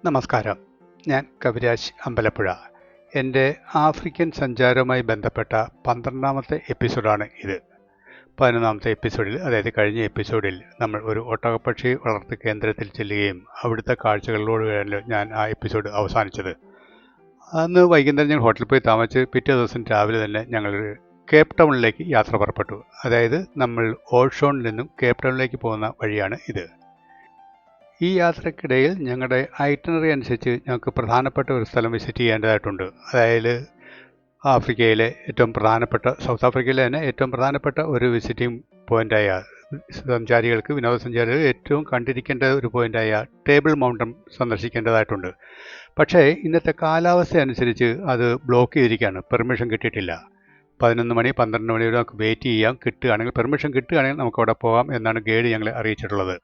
നമസ്കാരം. ഞാൻ കവിരാജ് അമ്പലപ്പുഴ. എൻ്റെ ആഫ്രിക്കൻ സഞ്ചാരവുമായി ബന്ധപ്പെട്ട 12ാമത്തെ എപ്പിസോഡാണ് ഇത്. 11ാമത്തെ എപ്പിസോഡിൽ, അതായത് കഴിഞ്ഞ എപ്പിസോഡിൽ, നമ്മൾ ഒരു ഒട്ടകപ്പക്ഷി വളർത്ത് കേന്ദ്രത്തിൽ ചെല്ലുകയും അവിടുത്തെ കാഴ്ചകളോടുകൂടിയല്ലോ ഞാൻ ആ എപ്പിസോഡ് അവസാനിച്ചത്. അന്ന് വൈകുന്നേരം ഞങ്ങൾ ഹോട്ടലിൽ പോയി താമസിച്ച് പിറ്റേ ദിവസം രാവിലെ തന്നെ ഞങ്ങൾ കേപ്പ് ടൗണിലേക്ക് യാത്ര പുറപ്പെട്ടു. അതായത് നമ്മൾ ഓൾഷോണിൽ നിന്നും കേപ്പ് ടൗണിലേക്ക് പോകുന്ന വഴിയാണ് ഇത്. ഈ യാത്രക്കിടയിൽ ഞങ്ങളുടെ ഐറ്റിനറി അനുസരിച്ച് ഞങ്ങൾക്ക് പ്രധാനപ്പെട്ട ഒരു സ്ഥലം വിസിറ്റ് ചെയ്യേണ്ടതായിട്ടുണ്ട്. അതായത് ആഫ്രിക്കയിലെ ഏറ്റവും പ്രധാനപ്പെട്ട, സൗത്ത് ആഫ്രിക്കയിലെ തന്നെ ഏറ്റവും പ്രധാനപ്പെട്ട ഒരു വിസിറ്റിംഗ് പോയിൻ്റായ, വിനോദസഞ്ചാരികൾ ഏറ്റവും കണ്ടിരിക്കേണ്ട ഒരു പോയിൻ്റായ ടേബിൾ മൗണ്ടൻ സന്ദർശിക്കേണ്ടതായിട്ടുണ്ട്. പക്ഷേ ഇന്നത്തെ കാലാവസ്ഥ അനുസരിച്ച് അത് ബ്ലോക്ക് ചെയ്തിരിക്കുകയാണ്. പെർമിഷൻ കിട്ടിയിട്ടില്ല. 11 മണി 12 മണി വരെ നമുക്ക് വെയിറ്റ് ചെയ്യാം. പെർമിഷൻ കിട്ടുകയാണെങ്കിൽ നമുക്ക് അവിടെ പോകാം എന്നാണ് ഗൈഡ് ഞങ്ങളെ അറിയിച്ചിട്ടുള്ളത്.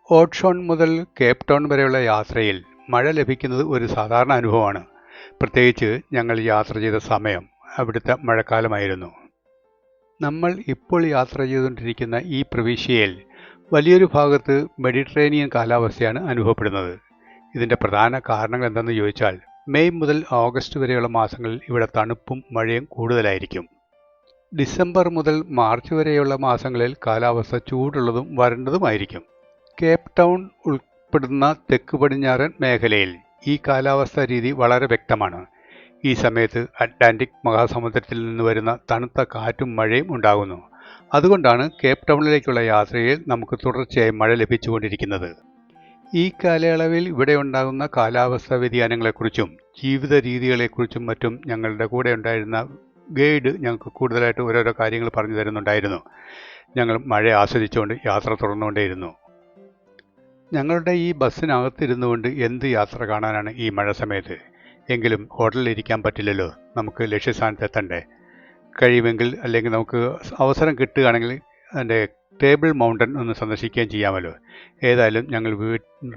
ഓൾഷോൺ മുതൽ കേപ്പ് ടൗൺ വരെയുള്ള യാത്രയിൽ മഴ ലഭിക്കുന്നത് ഒരു സാധാരണ അനുഭവമാണ്. പ്രത്യേകിച്ച് ഞങ്ങൾ യാത്ര ചെയ്ത സമയം അവിടുത്തെ മഴക്കാലമായിരുന്നു. നമ്മൾ ഇപ്പോൾ യാത്ര ചെയ്തുകൊണ്ടിരിക്കുന്ന ഈ പ്രവിശ്യയിൽ വലിയൊരു ഭാഗത്ത് മെഡിറ്ററേനിയൻ കാലാവസ്ഥയാണ് അനുഭവപ്പെടുന്നത്. ഇതിൻ്റെ പ്രധാന കാരണങ്ങൾ എന്തെന്ന് ചോദിച്ചാൽ, മെയ് മുതൽ ഓഗസ്റ്റ് വരെയുള്ള മാസങ്ങളിൽ ഇവിടെ തണുപ്പും മഴയും കൂടുതലായിരിക്കും. ഡിസംബർ മുതൽ മാർച്ച് വരെയുള്ള മാസങ്ങളിൽ കാലാവസ്ഥ ചൂടുള്ളതും വരണ്ടതുമായിരിക്കും. കേപ്പ് ടൗൺ ഉൾപ്പെടുന്ന തെക്ക് പടിഞ്ഞാറൻ മേഖലയിൽ ഈ കാലാവസ്ഥാ രീതി വളരെ വ്യക്തമാണ്. ഈ സമയത്ത് അറ്റ്ലാന്റിക് മഹാസമുദ്രത്തിൽ നിന്ന് വരുന്ന തണുത്ത കാറ്റും മഴയും ഉണ്ടാകുന്നു. അതുകൊണ്ടാണ് കേപ്പ് ടൗണിലേക്കുള്ള യാത്രയിൽ നമുക്ക് തുടർച്ചയായി മഴ ലഭിച്ചുകൊണ്ടിരിക്കുന്നത്. ഈ കാലയളവിൽ ഇവിടെ ഉണ്ടാകുന്ന കാലാവസ്ഥാ വ്യതിയാനങ്ങളെക്കുറിച്ചും ജീവിത രീതികളെക്കുറിച്ചും മറ്റും ഞങ്ങളുടെ കൂടെ ഉണ്ടായിരുന്ന ഗൈഡ് ഞങ്ങൾക്ക് കൂടുതലായിട്ട് ഓരോരോ കാര്യങ്ങൾ പറഞ്ഞു തരുന്നുണ്ടായിരുന്നു. ഞങ്ങൾ മഴ ആസ്വദിച്ചുകൊണ്ട് യാത്ര തുടർന്നുകൊണ്ടേയിരുന്നു. ഞങ്ങളുടെ ഈ ബസ്സിനകത്തിരുന്നു കൊണ്ട് എന്ത് യാത്ര കാണാനാണ് ഈ മഴ സമയത്ത്? എങ്കിലും ഹോട്ടലിൽ ഇരിക്കാൻ പറ്റില്ലല്ലോ, നമുക്ക് ലക്ഷ്യസ്ഥാനത്ത് എത്തണ്ടേ. കഴിയുമെങ്കിൽ, അല്ലെങ്കിൽ നമുക്ക് അവസരം കിട്ടുകയാണെങ്കിൽ അതിൻ്റെ ടേബിൾ മൗണ്ടൻ ഒന്ന് സന്ദർശിക്കുകയും ചെയ്യാമല്ലോ. ഏതായാലും ഞങ്ങൾ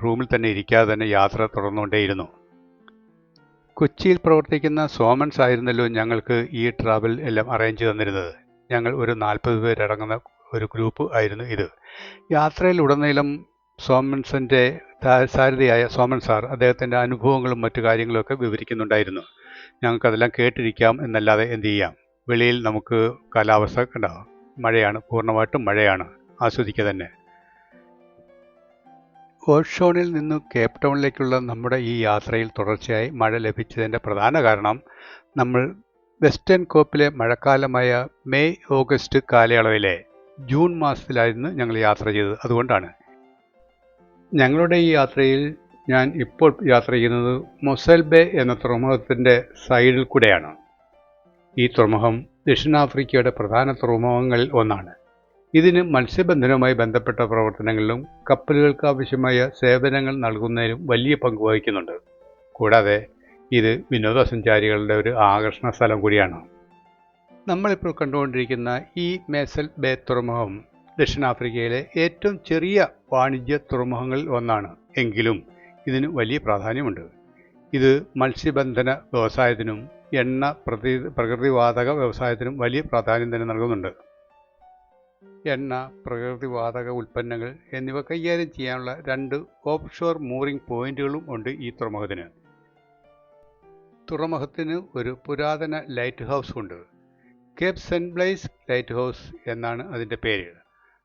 റൂമിൽ തന്നെ ഇരിക്കാതെ തന്നെ യാത്ര തുടർന്നുകൊണ്ടേയിരുന്നു. കൊച്ചിയിൽ പ്രവർത്തിക്കുന്ന സോമൻസ് ആയിരുന്നല്ലോ ഞങ്ങൾക്ക് ഈ ട്രാവൽ എല്ലാം അറേഞ്ച് തന്നിരുന്നത്. ഞങ്ങൾ ഒരു 40 പേരടങ്ങുന്ന ഒരു ഗ്രൂപ്പ് ആയിരുന്നു ഇത്. യാത്രയിൽ ഉടനീളം സോമൻസിൻ്റെ സാരഥിയായ സോമൻ സാർ അദ്ദേഹത്തിൻ്റെ അനുഭവങ്ങളും മറ്റു കാര്യങ്ങളുമൊക്കെ വിവരിക്കുന്നുണ്ടായിരുന്നു. ഞങ്ങൾക്കതെല്ലാം കേട്ടിരിക്കാം എന്നല്ലാതെ എന്ത് ചെയ്യാം. വെളിയിൽ നമുക്ക് കാലാവസ്ഥ ഉണ്ടാവും, മഴയാണ്, പൂർണ്ണമായിട്ടും മഴയാണ്, ആസ്വദിക്കുക തന്നെ. ഓൾഷോണിൽ നിന്ന് കേപ്പ് ടൗണിലേക്കുള്ള നമ്മുടെ ഈ യാത്രയിൽ തുടർച്ചയായി മഴ ലഭിച്ചതിൻ്റെ പ്രധാന കാരണം, നമ്മൾ വെസ്റ്റേൺ കോപ്പിലെ മഴക്കാലമായ മെയ് ഓഗസ്റ്റ് കാലയളവിലെ ജൂൺ മാസത്തിലായിരുന്നു ഞങ്ങൾ യാത്ര ചെയ്തത്. അതുകൊണ്ടാണ് ഞങ്ങളുടെ ഈ യാത്രയിൽ ഞാൻ ഇപ്പോൾ യാത്ര ചെയ്യുന്നത് മൊസൽ ബേ എന്ന തുറമുഖത്തിൻ്റെ സൈഡിൽ കൂടെയാണ്. ഈ തുറമുഖം ദക്ഷിണാഫ്രിക്കയുടെ പ്രധാന തുറമുഖങ്ങളിൽ ഒന്നാണ്. ഇതിന് മത്സ്യബന്ധനവുമായി ബന്ധപ്പെട്ട പ്രവർത്തനങ്ങളിലും കപ്പലുകൾക്ക് ആവശ്യമായ സേവനങ്ങൾ നൽകുന്നതിനും വലിയ പങ്ക് വഹിക്കുന്നുണ്ട്. കൂടാതെ ഇത് വിനോദസഞ്ചാരികളുടെ ഒരു ആകർഷണ സ്ഥലം കൂടിയാണ്. നമ്മളിപ്പോൾ കണ്ടുകൊണ്ടിരിക്കുന്ന ഈ മൊസൽ ബേ തുറമുഖം ദക്ഷിണാഫ്രിക്കയിലെ ഏറ്റവും ചെറിയ വാണിജ്യ തുറമുഖങ്ങളിൽ ഒന്നാണ്. എങ്കിലും ഇതിന് വലിയ പ്രാധാന്യമുണ്ട്. ഇത് മത്സ്യബന്ധന വ്യവസായത്തിനും പ്രകൃതിവാതക വ്യവസായത്തിനും വലിയ പ്രാധാന്യം തന്നെ നൽകുന്നുണ്ട്. എണ്ണ, പ്രകൃതിവാതക ഉൽപ്പന്നങ്ങൾ എന്നിവ കൈകാര്യം ചെയ്യാനുള്ള 2 ഓഫ്ഷോർ മൂറിംഗ് പോയിന്റുകളും ഉണ്ട് ഈ തുറമുഖത്തിന്. തുറമുഖത്തിന് ഒരു പുരാതന ലൈറ്റ് ഹൗസ് ഉണ്ട്. Cape saint Blaise light house എന്നാണ് അതിൻ്റെ പേര്.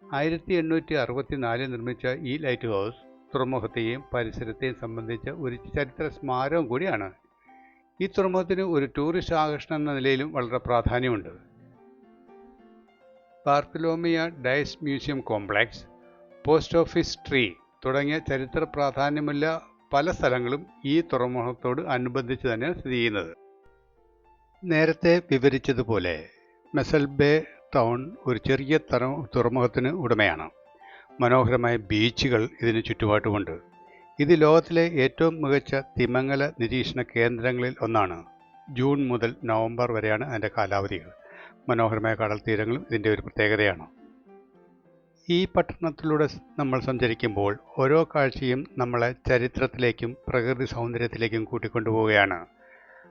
1864 നിർമ്മിച്ച ഈ ലൈറ്റ് ഹൗസ് തുറമുഖത്തെയും പരിസരത്തെയും സംബന്ധിച്ച ഒരു ചരിത്ര സ്മാരകം കൂടിയാണ്. ഈ തുറമുഖത്തിന് ഒരു ടൂറിസ്റ്റ് ആകർഷണം എന്ന നിലയിലും വളരെ പ്രാധാന്യമുണ്ട്. Bartolomeu Dias museum complex, post office tree തുടങ്ങിയ ചരിത്ര പ്രാധാന്യമുള്ള പല സ്ഥലങ്ങളും ഈ തുറമുഖത്തോട് അനുബന്ധിച്ച് തന്നെയാണ് സ്ഥിതി ചെയ്യുന്നത്. നേരത്തെ വിവരിച്ചതുപോലെ മൊസൽ ബേ ടൗൺ ഒരു ചെറിയ തുറമുഖത്തിന് ഉടമയാണ്. മനോഹരമായ ബീച്ചുകൾ ഇതിന് ചുറ്റുപാട്ടുമുണ്ട്. ഇത് ലോകത്തിലെ ഏറ്റവും മികച്ച തിമിംഗല നിരീക്ഷണ കേന്ദ്രങ്ങളിൽ ഒന്നാണ്. ജൂൺ മുതൽ നവംബർ വരെയാണ് അതിൻ്റെ കാലാവധികൾ. മനോഹരമായ കടൽ തീരങ്ങളും ഇതിൻ്റെ ഒരു പ്രത്യേകതയാണ്. ഈ പട്ടണത്തിലൂടെ നമ്മൾ സഞ്ചരിക്കുമ്പോൾ ഓരോ കാഴ്ചയും നമ്മളെ ചരിത്രത്തിലേക്കും പ്രകൃതി സൗന്ദര്യത്തിലേക്കും കൂട്ടിക്കൊണ്ടുപോവുകയാണ്.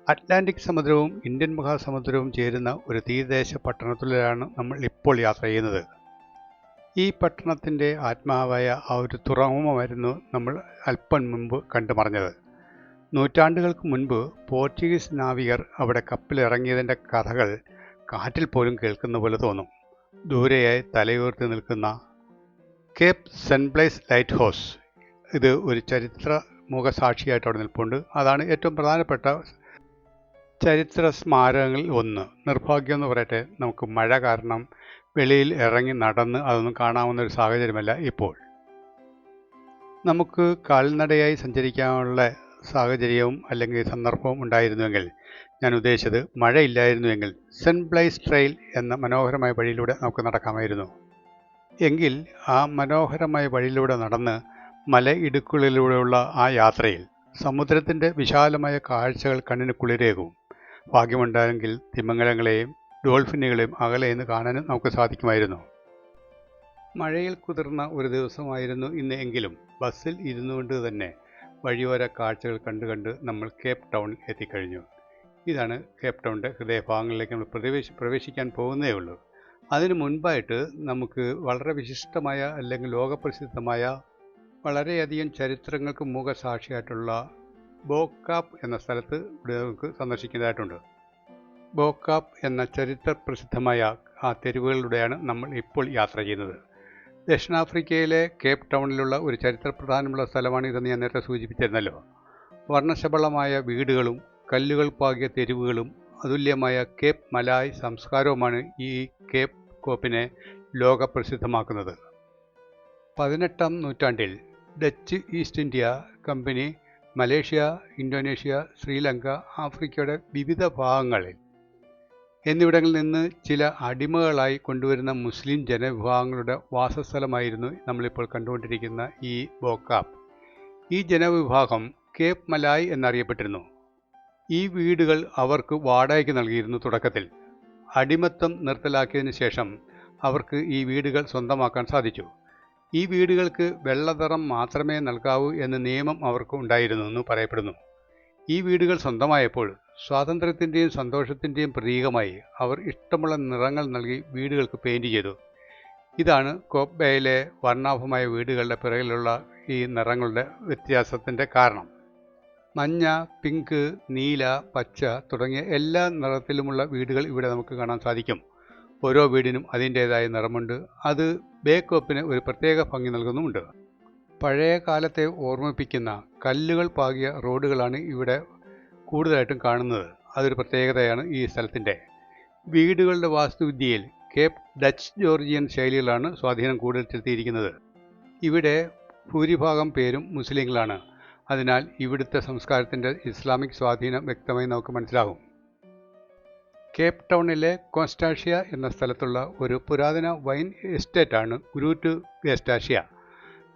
അറ്റ്ലാന്റിക് സമുദ്രവും ഇന്ത്യൻ മഹാസമുദ്രവും ചേരുന്ന ഒരു തീരദേശ പട്ടണത്തിലാണ് നമ്മൾ ഇപ്പോൾ യാത്ര ചെയ്യുന്നത്. ഈ പട്ടണത്തിൻ്റെ ആത്മാവായ ആ ഒരു തുറമുഖമായിരുന്നു നമ്മൾ അല്പം മുമ്പ് കണ്ടുമറിഞ്ഞത്. നൂറ്റാണ്ടുകൾക്ക് മുൻപ് പോർച്ചുഗീസ് നാവികർ അവിടെ കപ്പലിറങ്ങിയതിൻ്റെ കഥകൾ കാറ്റിൽ പോലും കേൾക്കുന്ന പോലെ തോന്നും. ദൂരെയായി തലയുയർത്തി നിൽക്കുന്ന Cape Saint Blaise lighthouse, ഇത് ഒരു ചരിത്ര മുഖസാക്ഷിയായിട്ട് അവിടെ നിൽപ്പുണ്ട്. അതാണ് ഏറ്റവും പ്രധാനപ്പെട്ട ചരിത്ര സ്മാരകങ്ങളിൽ ഒന്ന്. നിർഭാഗ്യം എന്ന് പറയട്ടെ, നമുക്ക് മഴ കാരണം വെളിയിൽ ഇറങ്ങി നടന്ന് അതൊന്നും കാണാവുന്ന ഒരു സാഹചര്യമല്ല ഇപ്പോൾ. നമുക്ക് കാൽനടയായി സഞ്ചരിക്കാനുള്ള സാഹചര്യവും അല്ലെങ്കിൽ സന്ദർഭവും ഉണ്ടായിരുന്നുവെങ്കിൽ, ഞാൻ ഉദ്ദേശിച്ചത് മഴയില്ലായിരുന്നുവെങ്കിൽ, സെൻറ്റ് ബ്ലൈസ് ട്രെയിൽ എന്ന മനോഹരമായ വഴിയിലൂടെ നമുക്ക് നടക്കാമായിരുന്നു. എങ്കിൽ ആ മനോഹരമായ വഴിയിലൂടെ നടന്ന് മലയിടുക്കുകളിലൂടെയുള്ള ആ യാത്രയിൽ സമുദ്രത്തിൻ്റെ വിശാലമായ കാഴ്ചകൾ കണ്ണിന് കുളിരേകും. ഭാഗ്യമുണ്ടായെങ്കിൽ തിമിംഗലങ്ങളെയും ഡോൾഫിനുകളെയും അകലെ നിന്ന് കാണാനും നമുക്ക് സാധിക്കുമായിരുന്നു. മഴയിൽ കുതിർന്ന ഒരു ദിവസമായിരുന്നു ഇന്ന് എങ്കിലും ബസ്സിൽ ഇരുന്നുകൊണ്ട് തന്നെ വഴിയോര കാഴ്ചകൾ കണ്ട് നമ്മൾ കേപ്പ് ടൗണിൽ എത്തിക്കഴിഞ്ഞു. ഇതാണ് കേപ്പ് ടൗണിൻ്റെ ഹൃദയഭാഗങ്ങളിലേക്ക് നമ്മൾ പ്രവേശിക്കാൻ പോകുന്നേ ഉള്ളൂ. അതിനു മുൻപായിട്ട് നമുക്ക് വളരെ വിശിഷ്ടമായ അല്ലെങ്കിൽ ലോകപ്രസിദ്ധമായ വളരെയധികം ചരിത്രങ്ങൾക്ക് മുഖസാക്ഷിയായിട്ടുള്ള ബോക്കാപ്പ് എന്ന സ്ഥലത്ത് ഇവിടെ നമുക്ക് സന്ദർശിക്കുന്നതായിട്ടുണ്ട്. ബോക്കാപ്പ് എന്ന ചരിത്ര പ്രസിദ്ധമായ ആ തെരുവുകളിലൂടെയാണ് നമ്മൾ ഇപ്പോൾ യാത്ര ചെയ്യുന്നത്. ദക്ഷിണാഫ്രിക്കയിലെ കേപ്പ് ടൗണിലുള്ള ഒരു ചരിത്രപ്രധാനമുള്ള സ്ഥലമാണ് ഇതെന്ന് ഞാൻ നേരത്തെ സൂചിപ്പിച്ചിരുന്നല്ലോ. വർണ്ണശബളമായ വീടുകളും കല്ലുകൾ പാകിയ തെരുവുകളും അതുല്യമായ കേപ്പ് മലായ് സംസ്കാരവുമാണ് ഈ കേപ്പ് കോപ്പിനെ ലോകപ്രസിദ്ധമാക്കുന്നത്. 18-ാം നൂറ്റാണ്ടിൽ Dutch east India company Malaysia, Indonesia, Sri Lanka, ആഫ്രിക്കയുടെ വിവിധ ഭാഗങ്ങളിൽ എന്നിവിടങ്ങളിൽ നിന്ന് ചില അടിമകളായി കൊണ്ടുവരുന്ന മുസ്ലിം ജനവിഭാഗങ്ങളുടെ വാസസ്ഥലമായിരുന്നു നമ്മളിപ്പോൾ കണ്ടുകൊണ്ടിരിക്കുന്ന ഈ ബോക്കാപ്പ്. ഈ ജനവിഭാഗം കേപ്പ് മലായ് എന്നറിയപ്പെട്ടിരുന്നു. ഈ വീടുകൾ അവർക്ക് വാടകയ്ക്ക് നൽകിയിരുന്നു. തുടക്കത്തിൽ അടിമത്തം നിർത്തലാക്കിയതിനു ശേഷം അവർക്ക് ഈ വീടുകൾ സ്വന്തമാക്കാൻ സാധിച്ചു. ഈ വീടുകൾക്ക് വെള്ളനിറം മാത്രമേ നൽകാവൂ എന്ന നിയമം അവർക്ക് ഉണ്ടായിരുന്നു എന്ന് പറയപ്പെടുന്നു. ഈ വീടുകൾ സ്വന്തമായപ്പോൾ സ്വാതന്ത്ര്യത്തിൻ്റെയും സന്തോഷത്തിൻ്റെയും പ്രതീകമായി അവർ ഇഷ്ടമുള്ള നിറങ്ങൾ നൽകി വീടുകൾക്ക് പെയിൻറ് ചെയ്തു. ഇതാണ് കോപ്പ് ബേയിലെ വർണ്ണാഭമായ വീടുകളുടെ പിറകിലുള്ള ഈ നിറങ്ങളുടെ വ്യത്യാസത്തിൻ്റെ കാരണം. മഞ്ഞ, പിങ്ക്, നീല, പച്ച തുടങ്ങിയ എല്ലാ നിറത്തിലുമുള്ള വീടുകൾ ഇവിടെ നമുക്ക് കാണാൻ സാധിക്കും. ഓരോ വീടിനും അതിൻ്റേതായ നിറമുണ്ട്. അത് ബേക്കോപ്പിന് ഒരു പ്രത്യേക ഭംഗി നൽകുന്നുമുണ്ട്. പഴയ കാലത്തെ ഓർമ്മിപ്പിക്കുന്ന കല്ലുകൾ പാകിയ റോഡുകളാണ് ഇവിടെ കൂടുതലായിട്ടും കാണുന്നത്. അതൊരു പ്രത്യേകതയാണ് ഈ സ്ഥലത്തിൻ്റെ. വീടുകളുടെ വാസ്തുവിദ്യയിൽ കേപ്പ് ഡച്ച് ജോർജിയൻ ശൈലികളാണ് സ്വാധീനം കൂടുതൽ ചെലുത്തിയിരിക്കുന്നത്. ഇവിടെ ഭൂരിഭാഗം പേരും മുസ്ലിങ്ങളാണ്. അതിനാൽ ഇവിടുത്തെ സംസ്കാരത്തിൻ്റെ ഇസ്ലാമിക് സ്വാധീനം വ്യക്തമായി നമുക്ക് മനസ്സിലാകും. കേപ്പ് ടൗണിലെ കോൺസ്റ്റാഷ്യ എന്ന സ്ഥലത്തുള്ള ഒരു പുരാതന വൈൻ എസ്റ്റേറ്റാണ് ഗ്രൂറ്റ് വെസ്റ്റാഷ്യ.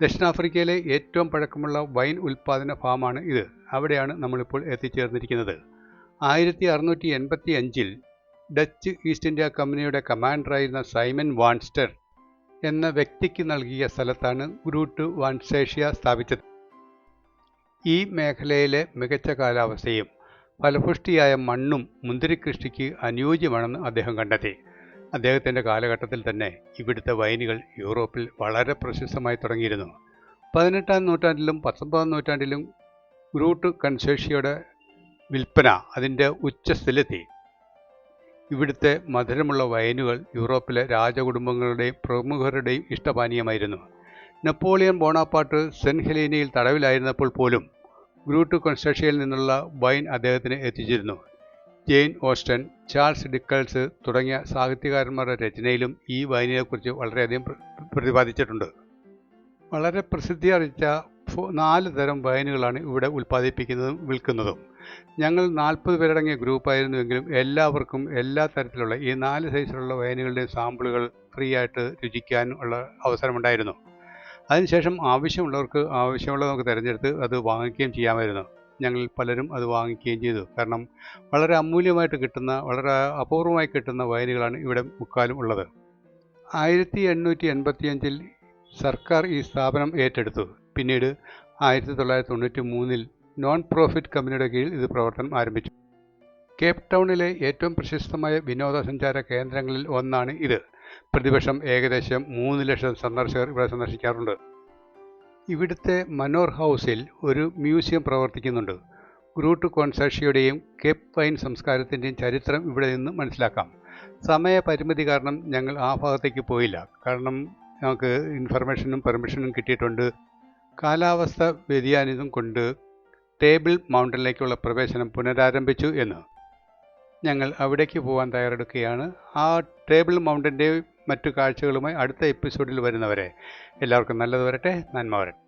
ദക്ഷിണാഫ്രിക്കയിലെ ഏറ്റവും പഴക്കമുള്ള വൈൻ ഉൽപ്പാദന ഫാമാണ് ഇത്. അവിടെയാണ് നമ്മളിപ്പോൾ എത്തിച്ചേർന്നിരിക്കുന്നത്. 1685-ൽ ഡച്ച് ഈസ്റ്റ് ഇന്ത്യ കമ്പനിയുടെ കമാൻഡറായിരുന്ന സൈമൺ വാൻസ്റ്റർ എന്ന വ്യക്തിക്ക് നൽകിയ സ്ഥലത്താണ് ഗ്രൂറ്റ് വാൻസ്റ്റേഷ്യ സ്ഥാപിച്ചത്. ഈ മേഖലയിലെ മികച്ച കാലാവസ്ഥയും ഫലപുഷ്ടിയായ മണ്ണും മുന്തിരിക്കൃഷിക്ക് അനുയോജ്യമാണെന്ന് അദ്ദേഹം കണ്ടെത്തി. അദ്ദേഹത്തിൻ്റെ കാലഘട്ടത്തിൽ തന്നെ ഇവിടുത്തെ വൈനുകൾ യൂറോപ്പിൽ വളരെ പ്രശസ്തമായി തുടങ്ങിയിരുന്നു. 18-ാം നൂറ്റാണ്ടിലും 19-ാം നൂറ്റാണ്ടിലും ഗ്രൂട്ട് കൺസേഷ്യയുടെ വിൽപ്പന അതിൻ്റെ ഉച്ചസ്ഥിലെത്തി. ഇവിടുത്തെ മധുരമുള്ള വൈനുകൾ യൂറോപ്പിലെ രാജകുടുംബങ്ങളുടെയും പ്രമുഖരുടെയും ഇഷ്ടപാനീയമായിരുന്നു. നെപ്പോളിയൻ ബോണാപ്പാർട്ട് സെൻറ്റ് ഹെലീനയിൽ തടവിലായിരുന്നപ്പോൾ പോലും ഗ്രൂട്ട് കോൺസ്റ്റാഷ്യയിൽ നിന്നുള്ള വൈൻ അദ്ദേഹത്തിന് എത്തിച്ചിരുന്നു. ജെയിൻ ഓസ്റ്റൻ, ചാൾസ് ഡിക്കൾസ് തുടങ്ങിയ സാഹിത്യകാരന്മാരുടെ രചനയിലും ഈ വൈനിനെക്കുറിച്ച് വളരെയധികം പ്രതിപാദിച്ചിട്ടുണ്ട്. വളരെ പ്രസിദ്ധിയാർജിച്ച 4 തരം വൈനുകളാണ് ഇവിടെ ഉൽപ്പാദിപ്പിക്കുന്നതും വിൽക്കുന്നതും. ഞങ്ങൾ 40 പേരടങ്ങിയ ഗ്രൂപ്പായിരുന്നുവെങ്കിലും എല്ലാവർക്കും എല്ലാ തരത്തിലുള്ള ഈ 4 സൈസിലുള്ള വൈനുകളുടെയും സാമ്പിളുകൾ ഫ്രീ ആയിട്ട് രുചിക്കാനുള്ള അവസരമുണ്ടായിരുന്നു. അതിനുശേഷം ആവശ്യമുള്ളത് നമുക്ക് തിരഞ്ഞെടുത്ത് അത് വാങ്ങിക്കുകയും ചെയ്യാമായിരുന്നു. ഞങ്ങൾ പലരും അത് വാങ്ങിക്കുകയും ചെയ്തു. കാരണം വളരെ അമൂല്യമായിട്ട് കിട്ടുന്ന, വളരെ അപൂർവമായി കിട്ടുന്ന വൈനുകളാണ് ഇവിടെ മുക്കാലും ഉള്ളത്. 1885-ൽ സർക്കാർ ഈ സ്ഥാപനം ഏറ്റെടുത്തു. പിന്നീട് 1993-ൽ നോൺ പ്രോഫിറ്റ് കമ്പനിയുടെ കീഴിൽ ഇത് പ്രവർത്തനം ആരംഭിച്ചു. കേപ്പ് ടൗണിലെ ഏറ്റവും പ്രശസ്തമായ വിനോദസഞ്ചാര കേന്ദ്രങ്ങളിൽ ഒന്നാണ് ഇത്. പ്രതിവർഷം ഏകദേശം 3 ലക്ഷം സന്ദർശകർ ഇവിടെ സന്ദർശിക്കാറുണ്ട്. ഇവിടുത്തെ മനോർ ഹൗസിൽ ഒരു മ്യൂസിയം പ്രവർത്തിക്കുന്നുണ്ട്. ഗ്രൂട്ട് കോൺസാഷിയുടെയും കേപ്പ് വൈൻ സംസ്കാരത്തിൻ്റെയും ചരിത്രം ഇവിടെ നിന്ന് മനസ്സിലാക്കാം. സമയപരിമിതി കാരണം ഞങ്ങൾ ആ ഭാഗത്തേക്ക് പോയില്ല. കാരണം ഞങ്ങൾക്ക് ഇൻഫർമേഷനും പെർമിഷനും കിട്ടിയിട്ടുണ്ട്. കാലാവസ്ഥ വ്യതിയാനം കൊണ്ട് ടേബിൾ മൗണ്ടനിലേക്കുള്ള പ്രവേശനം പുനരാരംഭിച്ചു എന്ന്. ഞങ്ങൾ അവിടേക്ക് പോകാൻ തയ്യാറെടുക്കുകയാണ്. ആ ടേബിൾ മൗണ്ടൻ്റെ മറ്റു കാഴ്ചകളുമായി അടുത്ത എപ്പിസോഡിൽ വരുന്നവരെ എല്ലാവർക്കും നല്ലത് വരട്ടെ, നന്മ വരട്ടെ.